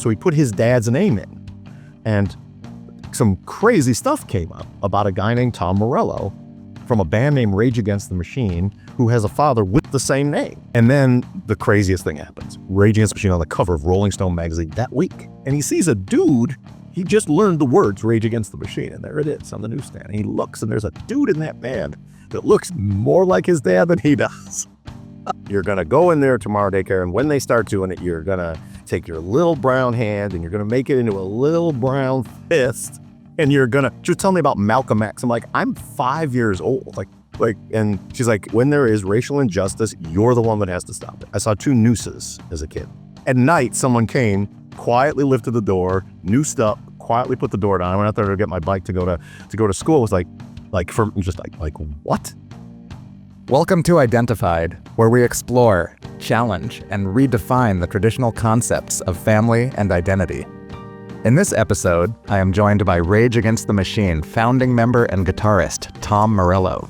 So he put his dad's name in. And some crazy stuff came up about a guy named Tom Morello from a band named Rage Against the Machine who has a father with the same name. And then the craziest thing happens. Rage Against the Machine on the cover of Rolling Stone magazine that week. And he sees a dude, he just learned the words Rage Against the Machine, and there it is on the newsstand. And he looks, and there's a dude in that band that looks more like his dad than he does. You're gonna go in there tomorrow, daycare, and when they start doing it, you're gonna take your little brown hand and you're gonna make it into a little brown fist, and you're gonna just tell me about Malcolm X. I'm like, I'm 5 years old. And she's like, when there is racial injustice, you're the one that has to stop it. I saw 2 nooses as a kid. At night, someone came, quietly lifted the door, noosed up, quietly put the door down. I went out there to get my bike to go to school. It was like what? Welcome to Identified, where we explore, challenge, and redefine the traditional concepts of family and identity. In this episode, I am joined by Rage Against the Machine founding member and guitarist Tom Morello.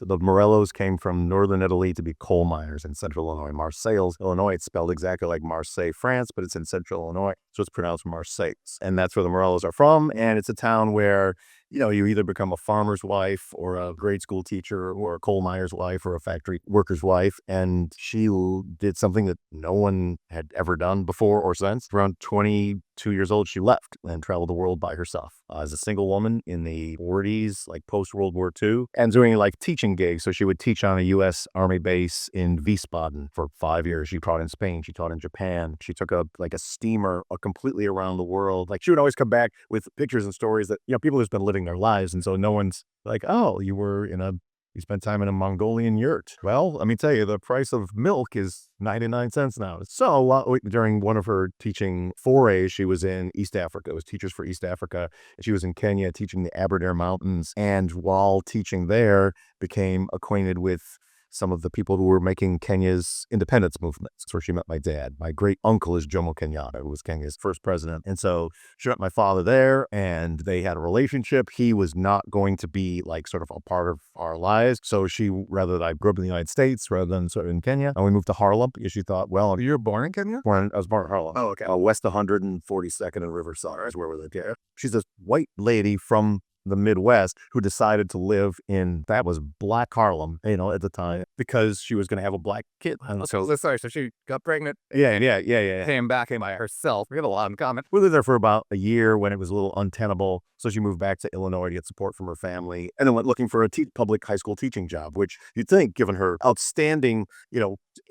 The Morellos came from northern Italy to be coal miners in central Illinois. Marseilles, Illinois, it's spelled exactly like Marseille, France, but it's in central Illinois, so it's pronounced Marseilles. And that's where the Morellos are from, and it's a town where, you either become a farmer's wife or a grade school teacher or a coal miner's wife or a factory worker's wife. And she did something that no one had ever done before or since. Around 22 years old, she left and traveled the world by herself as a single woman in the 40s, like post-World War II, and doing like teaching gigs. So she would teach on a U.S. Army base in Wiesbaden for 5 years. She taught in Spain. She taught in Japan. She took a steamer completely around the world. Like she would always come back with pictures and stories that, people have been living their lives. And so no one's like, oh, you spent time in a Mongolian yurt. Well, let me tell you, the price of milk is 99 cents now. So during one of her teaching forays, she was in East Africa. It was Teachers for East Africa. She was in Kenya teaching the Aberdare Mountains. And while teaching there, became acquainted with some of the people who were making Kenya's independence movement. That's where she met my dad. My great uncle is Jomo Kenyatta, who was Kenya's first president. And so she met my father there, and they had a relationship. He was not going to be like sort of a part of our lives. So I grew up in the United States rather than sort of in Kenya. And we moved to Harlem because she thought, well, You were born in Kenya? I was born in Harlem. Oh, okay. West 142nd and Riverside is where we lived here. She's this white lady from the Midwest who decided to live in, that was Black Harlem, at the time, because she was going to have a black kid. So she got pregnant, Yeah. came back by herself. We have a lot in common. We lived there for about a year when it was a little untenable. So she moved back to Illinois to get support from her family, and then went looking for a public high school teaching job, which you'd think, given her outstanding,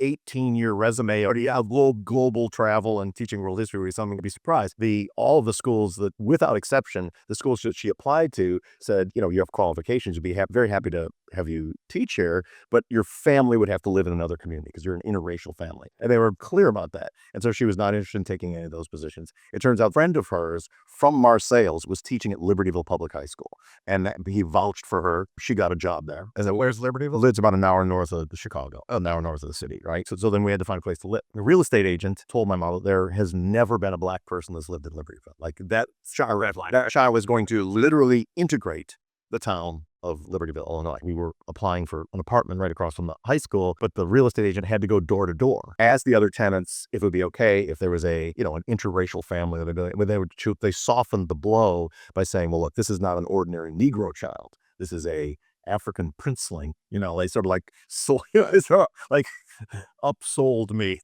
18-year resume, or global travel and teaching world history, would be something to be surprised. All of the schools that, without exception, the schools that she applied to said, you have qualifications, would be very happy to have you teach here, but your family would have to live in another community because you're an interracial family. And they were clear about that. And so she was not interested in taking any of those positions. It turns out a friend of hers from Marseilles was teaching at Libertyville Public High School, and he vouched for her. She got a job there. Where's Libertyville? It's about an hour north of Chicago, an hour north of the city, right? So then we had to find a place to live. The real estate agent told my mom that there has never been a black person that's lived in Libertyville. Like that red line. That Shire was going to literally integrate the town of Libertyville, Illinois. We were applying for an apartment right across from the high school, but the real estate agent had to go door to door, ask the other tenants if it would be okay if there was an interracial family. They softened the blow by saying, well, look, this is not an ordinary Negro child. This is a African princeling. They sort of upsold me.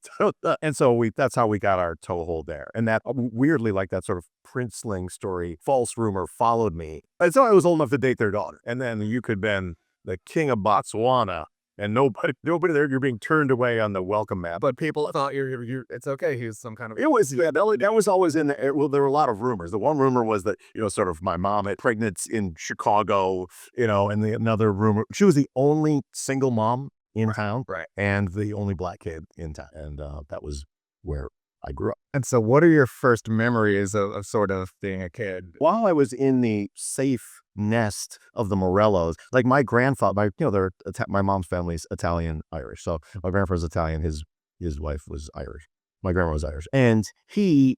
And so that's how we got our toehold there. And that weirdly, like that sort of princeling story, false rumor followed me. And so I was old enough to date their daughter. And then you could have been the king of Botswana, and nobody there, you're being turned away on the welcome mat. But people thought it's okay. He was some kind of... It was, that was always in the air. Well, there were a lot of rumors. The one rumor was that, sort of my mom had pregnant in Chicago, and another rumor, she was the only single mom in town, right, and the only black kid in town. And that was where I grew up. And so what are your first memories of sort of being a kid? While I was in the safe nest of the Morellos, like my grandfather, my mom's family's Italian-Irish. So my grandfather's Italian, his wife was Irish. My grandma was Irish. And he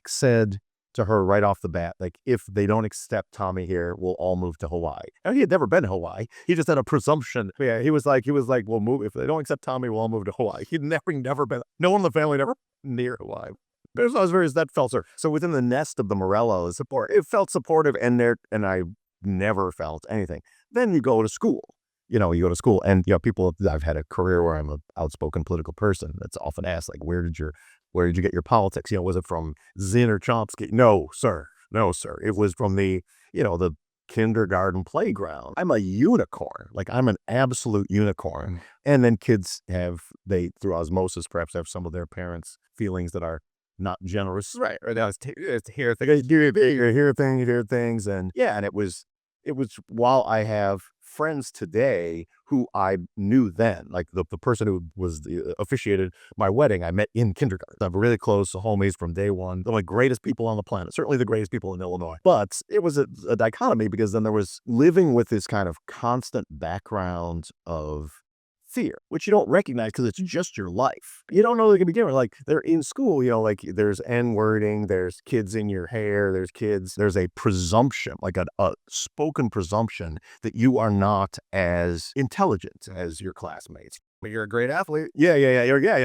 said, to her right off the bat, like, if they don't accept Tommy here, we'll all move to Hawaii. And he had never been to Hawaii. He just had a presumption. Yeah, he was like, we'll move. If they don't accept Tommy, we'll all move to Hawaii. He'd never been, no one in the family never near Hawaii. There's those various that felt so within the nest of the Morellos, it felt supportive, and I never felt anything. Then you go to school. You go to school, and people. I've had a career where I'm an outspoken political person. That's often asked, like, where did you get your politics? Was it from Zinn or Chomsky? No, sir. No, sir. It was from the kindergarten playground. I'm a unicorn. Like, I'm an absolute unicorn. And then kids through osmosis, perhaps have some of their parents' feelings that are not generous, right? Or that was to hear things, hear things, and and it was while I have friends today who I knew then, like the person who was officiated my wedding, I met in kindergarten. I'm really close homies from day one. They're like greatest people on the planet, certainly the greatest people in Illinois. But it was a dichotomy, because then there was living with this kind of constant background of fear, which you don't recognize because it's just your life. You don't know they can be given. Like, they're in school, like there's N-wording, there's kids in your hair, there's a presumption, like a spoken presumption that you are not as intelligent as your classmates. But you're a great athlete. Yeah.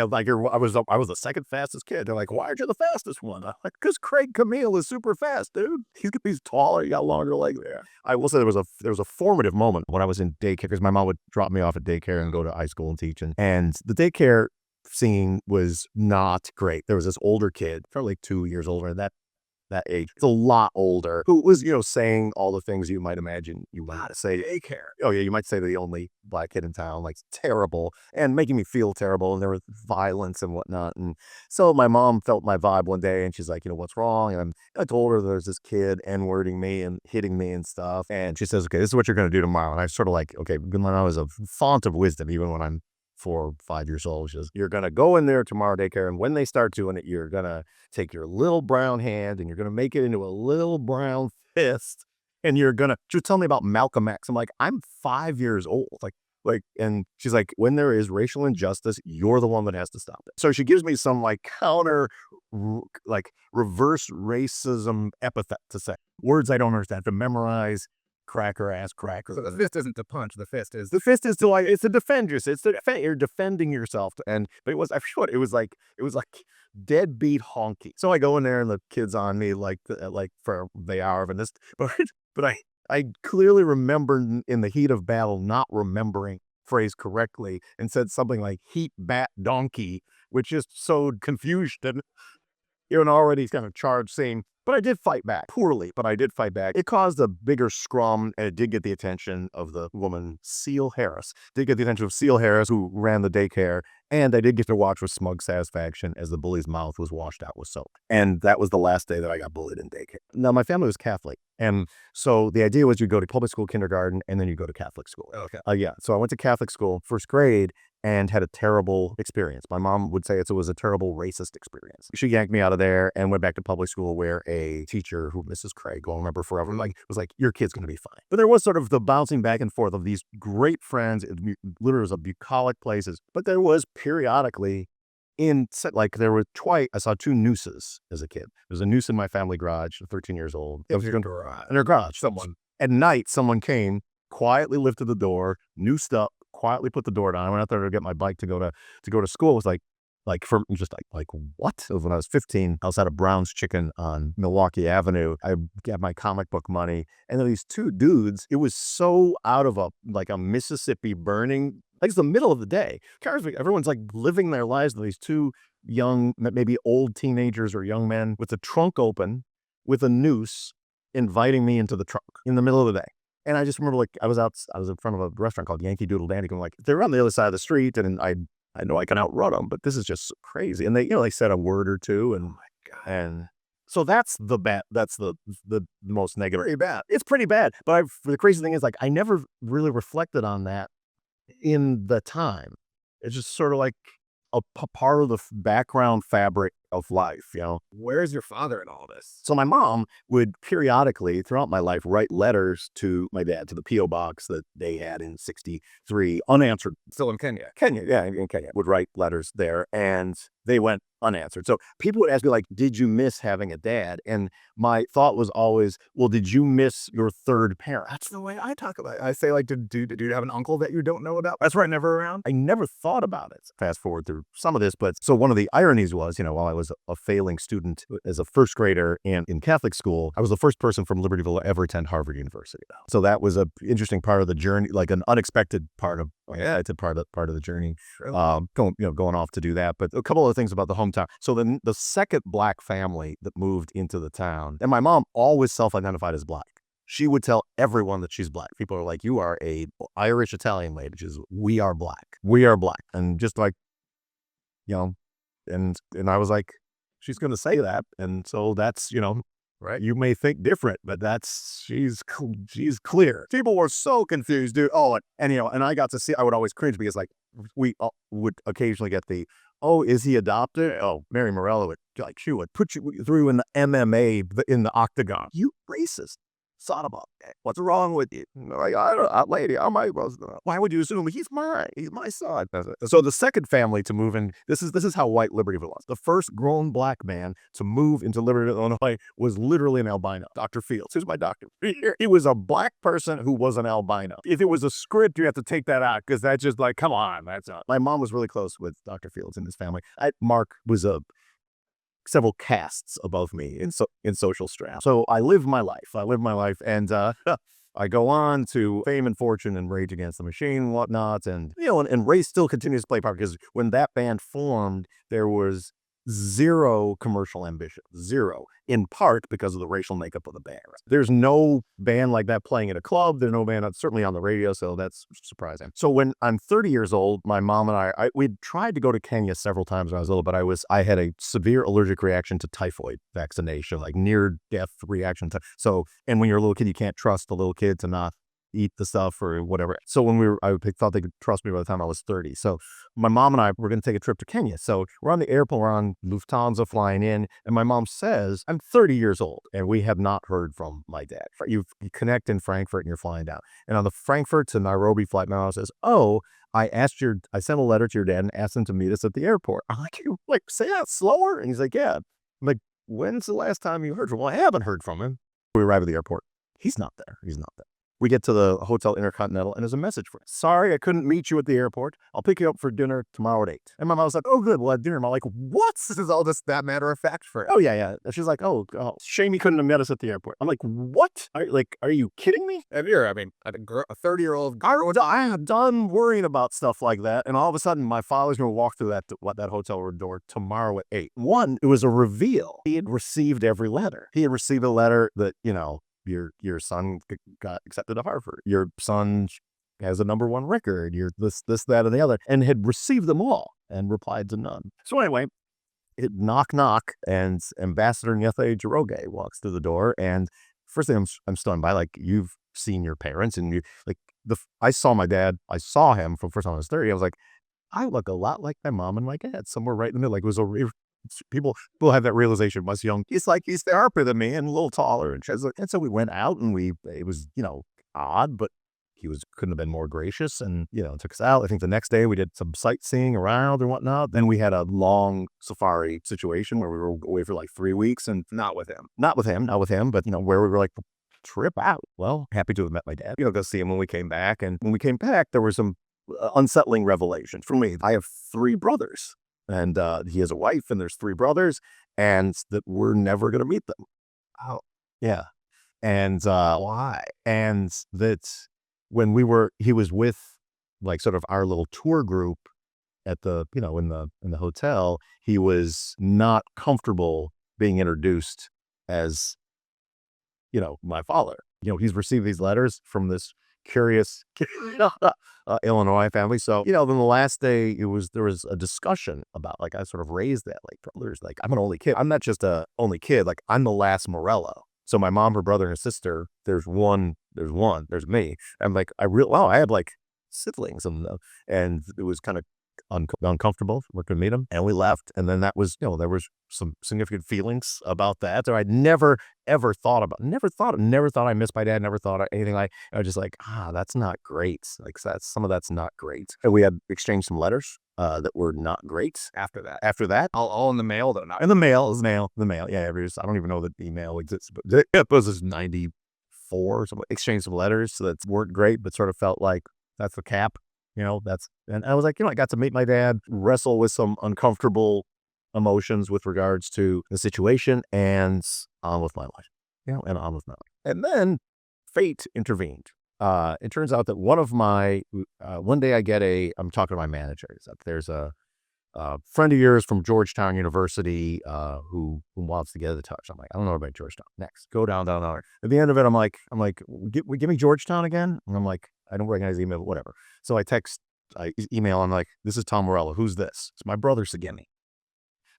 Like, I was the second fastest kid. They're like, why aren't you the fastest one? I'm like, because Craig Camille is super fast, dude. He's taller. He got longer legs. Yeah. I will say there was a formative moment when I was in daycare, because my mom would drop me off at daycare and go to high school and teach, and the daycare scene was not great. There was this older kid, probably like 2 years older than that age. It's a lot older, who was, saying all the things you might imagine you might say daycare. Oh yeah, you might say the only black kid in town, like, terrible, and making me feel terrible, and there was violence and whatnot. And so my mom felt my vibe one day, and she's like, what's wrong? And I told her there's this kid N-wording me and hitting me and stuff. And she says, okay, this is what you're going to do tomorrow. And I sort of like, okay, when I was a font of wisdom, even when I'm 4 or 5 years old. She says, you're going to go in there tomorrow daycare, and when they start doing it, you're going to take your little brown hand and you're going to make it into a little brown fist, and she was telling me about Malcolm X. I'm like, I'm 5 years old. And she's like, when there is racial injustice, you're the one that has to stop it. So she gives me some reverse racism epithet to say, words I don't understand, to memorize. Cracker ass cracker. So the fist isn't to punch. The fist is to, like, it's to defend yourself. You're defending yourself. But it was, I forget, it was like deadbeat honky. So I go in there, and the kid's on me like for the hour of this, but I clearly remember in the heat of battle not remembering phrase correctly, and said something like heat bat donkey, which just sowed confusion. An already kind of charged scene. But I did fight back. Poorly, but I did fight back. It caused a bigger scrum, and it did get the attention of the woman, Seal Harris. Who ran the daycare. And I did get to watch with smug satisfaction as the bully's mouth was washed out with soap. And that was the last day that I got bullied in daycare. Now, my family was Catholic. And so the idea was you go to public school, kindergarten, and then you go to Catholic school. Okay. So I went to Catholic school, first grade, and had a terrible experience. My mom would say it was a terrible racist experience. She yanked me out of there and went back to public school, where a teacher, who Mrs. Craig, I'll remember forever, was like, your kid's going to be fine. But there was sort of the bouncing back and forth of these great friends. It literally was a bucolic places. But there was periodically there were twice, I saw 2 nooses as a kid. There was a noose in my family garage, 13 years old. in their garage. At night, someone came, quietly lifted the door, noosed up, quietly put the door down. I went out there to get my bike to go to school. It was like what? It was when I was 15. I was at a Brown's Chicken on Milwaukee Avenue. I got my comic book money, and then these 2 dudes. It was so out of a Mississippi burning. Like, it's the middle of the day. Everyone's like living their lives. And these 2 young, maybe old teenagers or young men with the trunk open, with a noose, inviting me into the trunk in the middle of the day. And I just remember, like, I was in front of a restaurant called Yankee Doodle Dandy, going, like, they're on the other side of the street, and I know I can outrun them, but this is just crazy. And they, they said a word or two, and, oh my God. And so that's the most negative. Pretty bad. It's pretty bad. But the crazy thing is, like, I never really reflected on that in the time. It's just sort of like a part of the background fabric of life, Where's your father in all this? So my mom would periodically, throughout my life, write letters to my dad, to the P.O. box that they had in 63, unanswered. Still in Kenya. In Kenya. Would write letters there. And they went unanswered. So people would ask me, like, did you miss having a dad? And my thought was always, well, did you miss your third parent? That's the way I talk about it. I say, like, do you have an uncle that you don't know about? That's right, never around. I never thought about it. Fast forward through some of this, but so one of the ironies was, while I was a failing student as a first grader and in Catholic school, I was the first person from Libertyville to ever attend Harvard University. So that was a interesting part of the journey, like an unexpected part of, it's a part of the journey, going off to do that. But a couple of things about the hometown. So the second Black family that moved into the town, and my mom always self-identified as Black. She would tell everyone that she's Black. People are like, you are a Irish Italian lady, which is, we are Black. We are Black. And just like, and I was like, she's going to say that. And so that's, right. You may think different, but she's clear. People were so confused, dude. Oh, and I got to see, I would always cringe because like we would occasionally get the, oh, is he adopted? Oh, Mary Morello she would put you through in the MMA, in the octagon. You racist. Son of a, what's wrong with you? Like, lady, why would you assume he's mine? He's my son. So the second family to move in, this is how white Libertyville was. The first grown Black man to move into Libertyville, Illinois was literally an albino. Dr. Fields, who's my doctor. He was a Black person who was an albino. If it was a script, you have to take that out because that's just like, come on, that's not. My mom was really close with Dr. Fields in his family. Mark was several castes above me in social strata. So I live my life. And I go on to Fame and Fortune and Rage Against the Machine and whatnot. And, and race still continues to play a part because when that band formed, there was zero commercial ambition, zero, in part because of the racial makeup of the band. There's no band like that playing at a club. There's no band certainly on the radio, so that's surprising. So when I'm 30 years old, my mom and we'd tried to go to Kenya several times when I was little, but I had a severe allergic reaction to typhoid vaccination, like near-death reaction. And when you're a little kid, you can't trust the little kid to not eat the stuff or whatever. So when I thought they could trust me by the time I was 30. So my mom and I were going to take a trip to Kenya. So we're on the airport, we're on Lufthansa flying in, and my mom says, I'm 30 years old, and we have not heard from my dad. You connect in Frankfurt and you're flying down. And on the Frankfurt to Nairobi flight, my mom says, oh, I sent a letter to your dad and asked him to meet us at the airport. I'm like, you say that slower? And he's like, yeah. I'm like, when's the last time you heard from him? Well, I haven't heard from him. We arrive at the airport. He's not there. We get to the Hotel Intercontinental, and there's a message for us. Sorry, I couldn't meet you at the airport. I'll pick you up for dinner tomorrow at 8. And my mom was like, oh, good, we'll have dinner. I'm like, what? This is all just that matter of fact for it. Oh, yeah. And she's like, oh, shame you couldn't have met us at the airport. I'm like, what? Are you kidding me? And a 30-year-old I am done worrying about stuff like that. And all of a sudden, my father's going to walk through that hotel door tomorrow at 8. One, it was a reveal. He had received every letter. He had received a letter that, your son got accepted to Harvard. Your son has a #1 record. You're this, that, and the other, and had received them all and replied to none. So anyway, it knock, and Ambassador Nyethe Jiroge walks through the door. And first thing I'm stunned by, like, you've seen your parents, and I saw my dad. I saw him for the first time I was 30. I was like, I look a lot like my mom and my dad, somewhere right in the middle. Like, it was people have that realization. Was young, he's sharper than me and a little taller, and so we went out, and it was odd, but he couldn't have been more gracious, and took us out. I think the next day we did some sightseeing around and whatnot. Then we had a long safari situation where we were away for like 3 weeks, and not with him, but where we were like, trip out. Well, happy to have met my dad. Go see him when we came back, and when we came back, there were some unsettling revelations for me. I have 3 brothers. And he has a wife, and there's 3 brothers, and that we're never going to meet them. Oh, yeah. And why? And that when he was with like sort of our little tour group at the, in the hotel, he was not comfortable being introduced as, my father. He's received these letters from this curious Illinois family. So, then the last day there was a discussion about, like, I sort of raised that, like, brothers, like, I'm an only kid. I'm not just a only kid. Like, I'm the last Morello. So my mom, her brother, and her sister, there's me. I'm like, I had like siblings, and it was kind of uncomfortable. We're going to meet him. And we left. And then that was, there was some significant feelings about that. So I'd never, ever thought I missed my dad. Never thought of anything like, I was just like, that's not great. Like some of that's not great. And we had exchanged some letters that were not great after that. All in the mail, though, not in the mail. The mail. Yeah. I don't even know that email exists, but it was 94. So exchanged some letters that weren't great, but sort of felt like that's the cap. And I was like, I got to meet my dad, wrestle with some uncomfortable emotions with regards to the situation, and on with my life, and on with my life. And then fate intervened. It turns out that one day I'm talking to my manager. There's a friend of yours from Georgetown University who wants to get in touch. I'm like, I don't know about Georgetown. Next, go down. At the end of it, I'm like, give me Georgetown again. And I'm like, I don't recognize the email, whatever. So I email, I'm like, this is Tom Morello. Who's this? It's my brother, Segeni.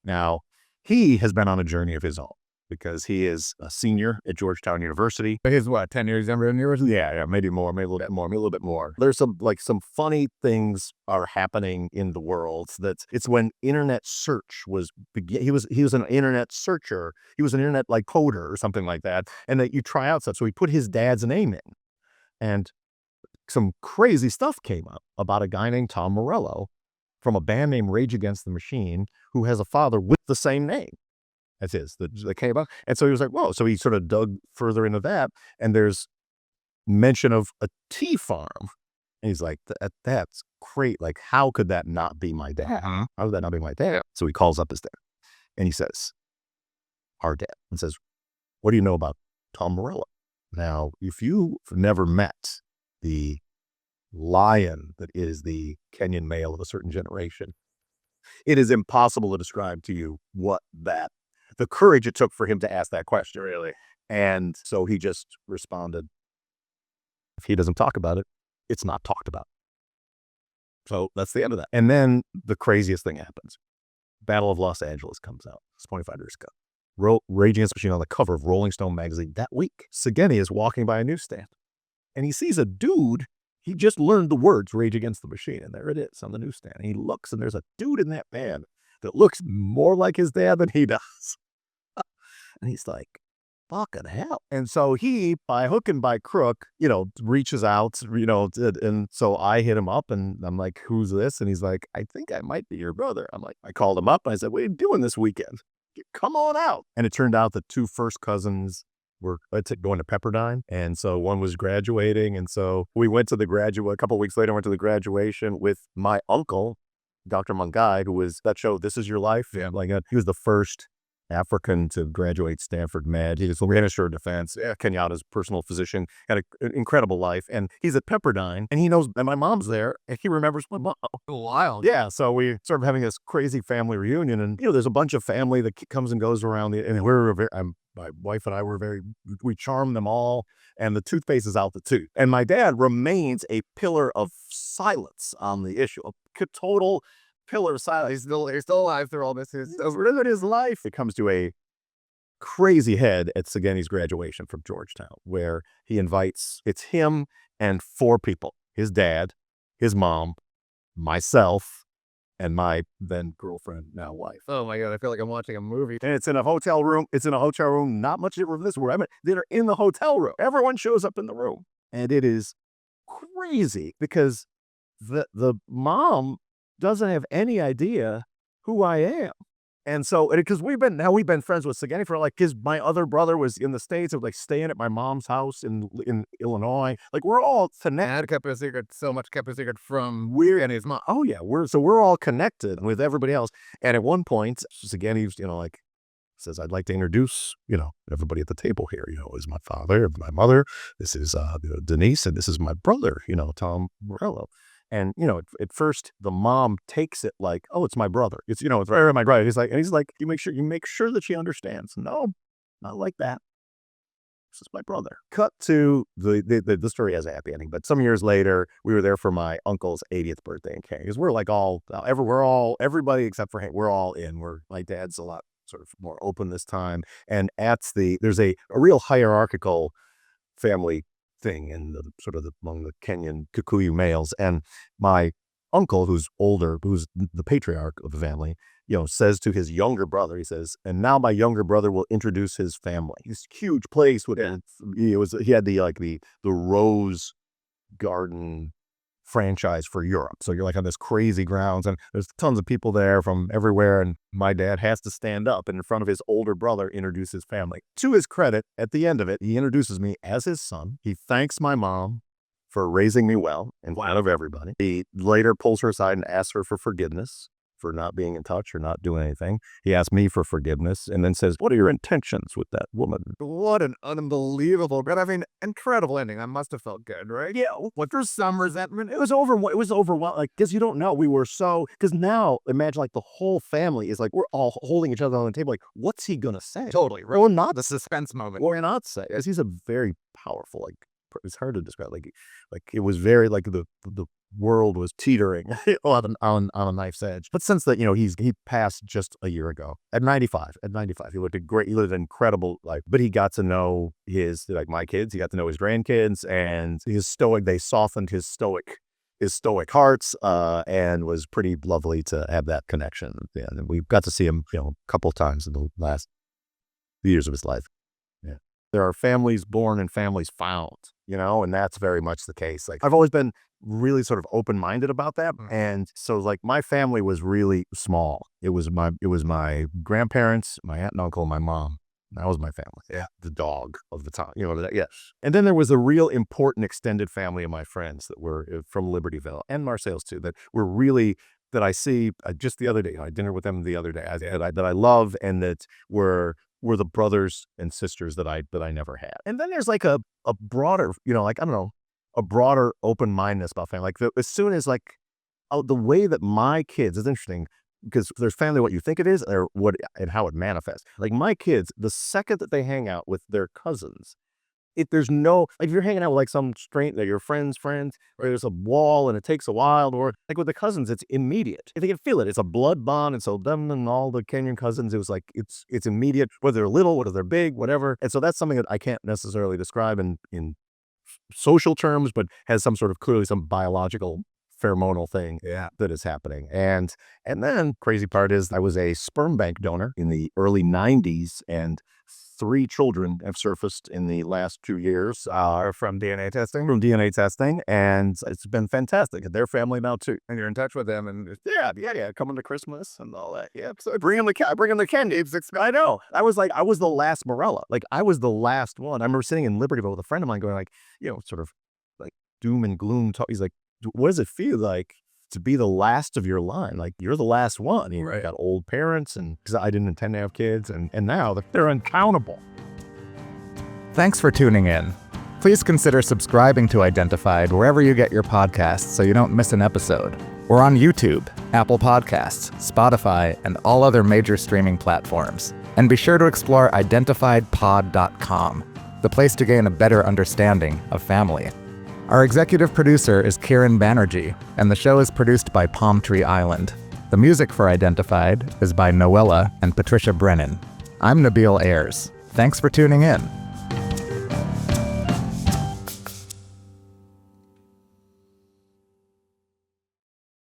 Now, he has been on a journey of his own because he is a senior at Georgetown University. He's 10 years younger than yours? Yeah, maybe more, maybe a little bit more. There's some funny things are happening in the world. It's when internet search he was an internet searcher. He was an internet coder or something like that. And that you try out stuff. So he put his dad's name in. And some crazy stuff came up about a guy named Tom Morello from a band named Rage Against the Machine who has a father with the same name as his that came up. And so he was like, whoa. So he sort of dug further into that. And there's mention of a tea farm. And he's like, that's great. Like, how could that not be my dad? How could that not be my dad? So he calls up his dad and he says, our dad, and says, what do you know about Tom Morello? Now, if you've never met the lion that is the Kenyan male of a certain generation, it is impossible to describe to you the courage it took for him to ask that question, really. And so he just responded, if he doesn't talk about it, it's not talked about. So that's the end of that. And then the craziest thing happens. Battle of Los Angeles comes out. It's 25 years ago. Rage Against the Machine on the cover of Rolling Stone magazine that week. Segeni is walking by a newsstand. And he sees a dude, he just learned the words Rage Against the Machine, and there it is on the newsstand. And he looks, and there's a dude in that band that looks more like his dad than he does. And he's like, fucking hell. And so he, by hook and by crook, reaches out, and so I hit him up, and I'm like, who's this? And he's like, I think I might be your brother. I'm like, I called him up, and I said, what are you doing this weekend? Come on out. And it turned out the two first cousins were going to Pepperdine. And so one was graduating. And so we went to a couple of weeks later, went to the graduation with my uncle, Dr. Mungai, who was that show, This Is Your Life. Yeah. He was the first African to graduate Stanford Med. He was the Minister of Defense, Kenyatta's personal physician, had an incredible life. And he's at Pepperdine, and he knows, and my mom's there, and he remembers my mom. Wild. Yeah, so we sort of having this crazy family reunion, and there's a bunch of family that comes and goes around, and my wife and I we charm them all, and the toothpaste is out the tooth. And my dad remains a pillar of silence on the issue, a total pillar of silence. He's still alive through all this. He's living his life. It comes to a crazy head at Segeni's graduation from Georgetown, where he invites, it's him and 4 people, his dad, his mom, myself, and my then girlfriend, now wife. Oh my God, I feel like I'm watching a movie. And it's in a hotel room. Not much different from this room. They're in the hotel room. Everyone shows up in the room. And it is crazy because the mom doesn't have any idea who I am. And so, because we've been friends with Segeni for my other brother was in the States, of staying at my mom's house in Illinois. We're all connected. Dad kept a secret, so much kept a secret from and his mom. Oh yeah, we're all connected with everybody else. And at one point, Segeni's, says, I'd like to introduce, everybody at the table here, is my father, my mother, this is Denise, and this is my brother, Tom Morello. And, at first the mom takes it like, oh, it's my brother. It's, it's right, my brother. He's like, you make sure that she understands. No, not like that. This is my brother. Cut to the story has a happy ending, but some years later, we were there for my uncle's 80th birthday in Kenya. Because everybody except for Hank, we're all in. My dad's a lot sort of more open this time. And there's a real hierarchical family thing in among the Kenyan Kikuyu males. And my uncle, who's older, who's the patriarch of the family, says to his younger brother, he says, and now my younger brother will introduce his family. This huge place with he had the rose garden franchise for Europe. So you're like on this crazy grounds and there's tons of people there from everywhere. And my dad has to stand up and in front of his older brother, introduce his family. To his credit, at the end of it, he introduces me as his son. He thanks my mom for raising me well in front of everybody. He later pulls her aside and asks her for forgiveness for not being in touch or not doing anything. He asked me for forgiveness and then says, what are your intentions with that woman? What an unbelievable, but I mean, incredible ending. That must have felt good, right? Yeah. What, there's some resentment? It was overwhelming. Like, because you don't know. Because now imagine like the whole family is like, we're all holding each other on the table. Like, what's he going to say? Totally. Right? Well, not The suspense moment. or not say, as he's a very powerful, like, it's hard to describe. Like it was very like the world was teetering on a knife's edge. But since that, he passed just a year ago at 95. He lived he lived an incredible life. But he got to know my kids. He got to know his grandkids and they softened his stoic hearts, and was pretty lovely to have that connection. Yeah, and we got to see him, a couple of times in the last years of his life. Yeah, there are families born and families found, and that's very much the case. Like I've always been really sort of open-minded about that, and so like my family was really small. It was my grandparents, my aunt and uncle, my mom. That was my family. Yeah, the dog of the time. Yeah. And then there was a real important extended family of my friends that were from Libertyville and Marseilles too. That were really that I see just the other day. I had dinner with them the other day. That I love and that were the brothers and sisters that I never had. And then there's like a broader, like, I don't know, a broader open-mindedness about family. Like as soon as like, the way that my kids, is interesting because there's family what you think it is or and how it manifests. Like my kids, the second that they hang out with their cousins, there's no, like if you're hanging out with like some your friends, or there's a wall and it takes a while, or like with the cousins, it's immediate. If they can feel it, it's a blood bond. And so them and all the Kenyan cousins, it was like, it's immediate, whether they're little, whether they're big, whatever. And so that's something that I can't necessarily describe in social terms, but has clearly some biological pheromonal thing that is happening. And then crazy part is I was a sperm bank donor in the early 90s, and 3 children have surfaced in the last 2 years From DNA testing? from DNA testing, and it's been fantastic. And their family now too. And you're in touch with them and Yeah, coming to Christmas and all that. Yeah, so bring them the candy. I know. I was the last Morella. Like I was the last one. I remember sitting in Libertyville with a friend of mine, going like, sort of like doom and gloom talk. He's like, what does it feel like to be the last of your line? Like you're the last one. You got old parents, and because I didn't intend to have kids, and now they're uncountable. Thanks for tuning in. Please consider subscribing to Identified wherever you get your podcasts so you don't miss an episode. We're on YouTube, Apple Podcasts, Spotify, and all other major streaming platforms. And be sure to explore identifiedpod.com, the place to gain a better understanding of family. Our executive producer is Kiran Banerjee, and the show is produced by Palm Tree Island. The music for Identified is by Noella and Patricia Brennan. I'm Nabil Ayers. Thanks for tuning in.